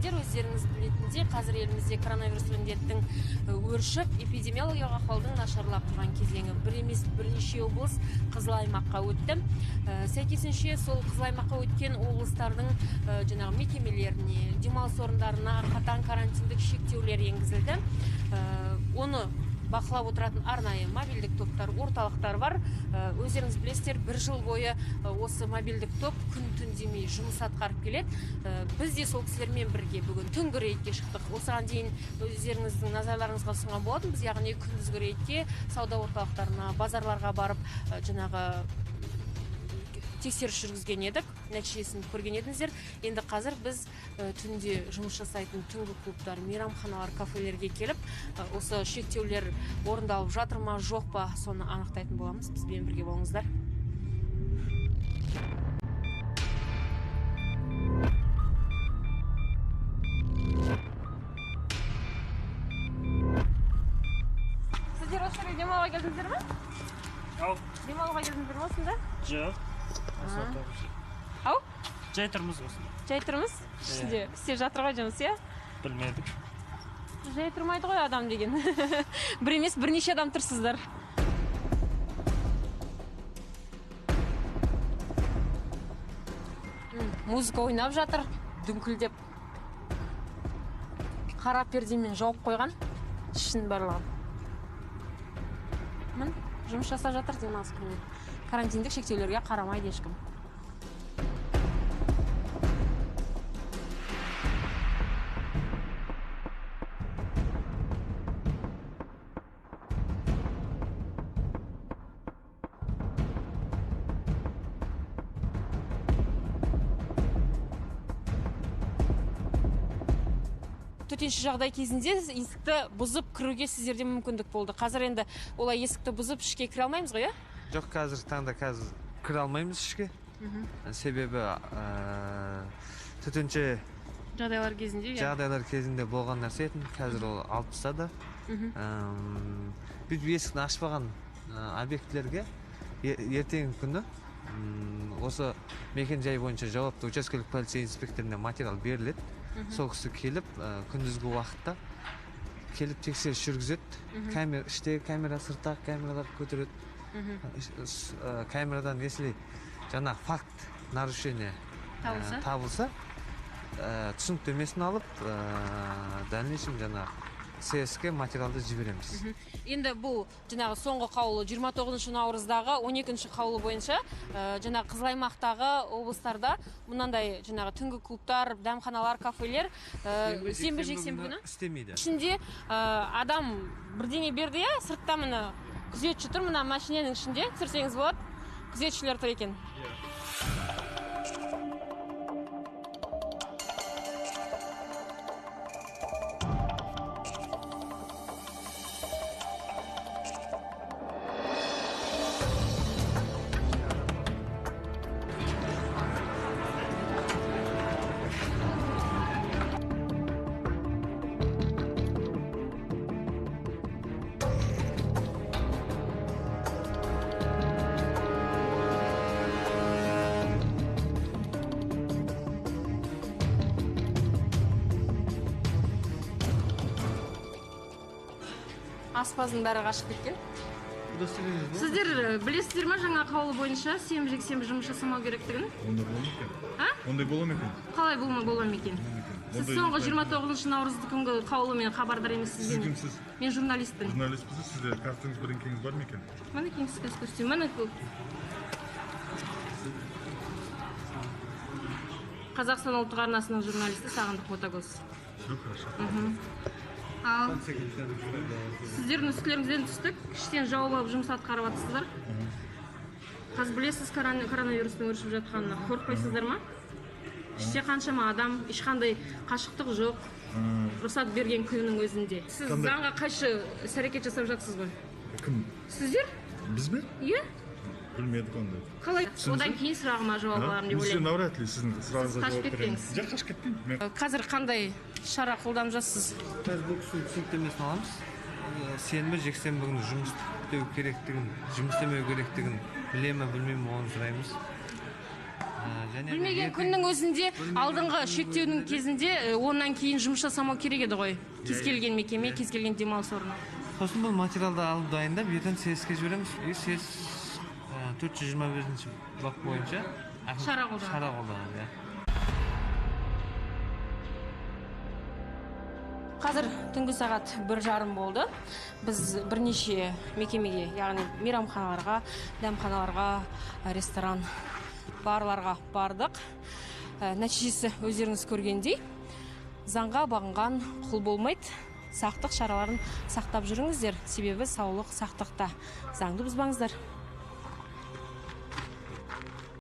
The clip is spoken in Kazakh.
сіздер өздеріңіз білетіндей, қазір елімізде коронавирус індеттің өршіп, эпидемиологиялық ахуалдың нашарлап тұрған кезеңі. Бір емес бірнеше облыс қызыл аймаққа өтті. Сәйкесінше сол қызыл аймаққа өткен облыстардың жаңағы мекемелеріне, демалыс орындарына қатаң карантиндік шектеулер енгізілді. Оны бақылап отыратын арнайы мобильдік топтар, орталықтар бар. Өздеріңіз білесіздер, бір жыл бойы осы мобильдік топ күн-түн демей жұмыс атқарып келеді. Біз де сол кісілермен бірге бүгін түнгі рейдке шықтық. Осыған дейін өздеріңіздің назарларыңызға ұсынған болатын. Біз яғни күндізгі рейдке сауда орталықтарына, базарларға барып жаңағы тексеріс жүргізген едік, нәтижесін көрген едіңіздер. Енді қазір біз түнде жұмыс жасайтын түнгі клубтар, мейрамханалар, кафелерге келіп, осы шектеулер орындалып жатыр ма, жоқ па, соны анықтайтын боламыз. Бізбен бірге болыңыздар. Сіздер осы жерге демалуға келдіңіздер ме? Демалуға келдіңіздер ме осында? Жоқ. Ау? Жай тұрмыз осында. Жай тұрмыз? Істеп жатыр ғой жұмыс, иә? Білмедік. Жай тұрмайды ғой адам деген. Бір емес, бірнеше адам тұрсыздар. Музыка ойнап жатыр, дүңкілдеп. Қара пердемен жауып қойған. Ішін барлығын. Мін, жұмыс жасап жатыр демалыс күніне. Карантиндік шектеулерге қарамайды ешкім. Төтенше жағдай кезінде есікті бұзып кіруге сіздерде мүмкіндік болды. Қазір енді олай есікті бұзып ішке кіре алмаймыз ғой, иә? Жоқ, қазір кіре алмаймыз ішке. Себебі төтенше жағдайлар кезінде болған нәрсе етін қазір ол алып тастады. Біз есікті ашпаған объектілерге ертеңгі күні осы мекен жай бойынша жауапты учаскелік полицей инспекторына материал беріледі. Сол кісі келіп, күндізгі уақытта келіп тексеріс жүргізеді. Іштегі камера, сырттағы камералар көтереді. Камерадан если жаңа факт нарушение табылса, түсініктемесін алып, дальнейшем жаңа СС-ке материалды жібереміз. Енді бұл жаңағы соңғы қаулы 29 наурыздағы 12 қаулы бойынша жаңағы қызыл аймақтағы облыстарда мынандай жаңағы түнгі клубтар, дәмханалар, кафелер сенбі жексенбі күні істемейді. Ішінде адам бірдеңе берді, иә, сыртта мына күзетші тұр, мына машиненің ішінде түсірсеңіз болады. Күзетшілер тұр екен. Аспаздың бәрі қашып кеткен. Сіздер білесіздер ме жаңа қаулы бойынша сенбі жексенбі жұмыс жасамау керектігін? Ондай бола ма екен? Қалай бола ма екен? Сіз соңғы 29 наурызды күнгі қаулымен хабардар емессіз бе? Сіз кімсіз? Мен журналистпін. Журналистпіз, сізде картаңыз бірінкеңіз бар ма екен? Міне кеңсіз костюм. Міне Қазақстан ұлттық арнасының журналисті Сағындық Ботагөз. Все хорошо. Ал сіздердің үстілеріңізден түстік, іштен жауып алып жұмыс атқарып жатсыздар. Қазір білесіз, коронавирустың өршіп жатқанына қорықпайсыздар ма? Іште қаншама адам, ешқандай қашықтық жоқ, рұқсат берген күннің өзінде. Сіз заңға қайшы іс-әрекет жасап жатсыз ғой? Кім? Сіздер? Біз бе? Иә? Білмедік онда. Қалай? Одан кейін сұрағыма жауап алармын деп ойлаймын. Навряд ли сіздің сұрағыңызға жауап береміз. Жоқ, қашып кетпеймін. Қазір қандай шара қолданып жатсыз? Қазір бұл кісі түсініктемесін аламыз. Сенбі жексенбі күні жұмыс істеу керектігін, жұмыс істемеу керектігін біле ме, білмей ме, оны сұраймыз. және Білмеген күннің өзінде алдыңғы шектеудің кезінде онан кейін жұмыс жасамау керек еді ғой. Кез келген мекеме, кез келген демалыс орны. сосын бұл материалды алып дайындап ертең СС-ге жібереміз. СС 421 бап бойынша Шара қолданады. Қазір түнгі сағат 1:30 болды. Біз бірнеше мекемеге, яғни мейрамханаларға, дәмханаларға, ресторан, барларға бардық. Нәтижесі өздеріңіз көргендей, заңға бағынған құл болмайды. Сақтық шараларын сақтап жүріңіздер, себебі саулық сақтықта. Заңды бұзбаңыздар.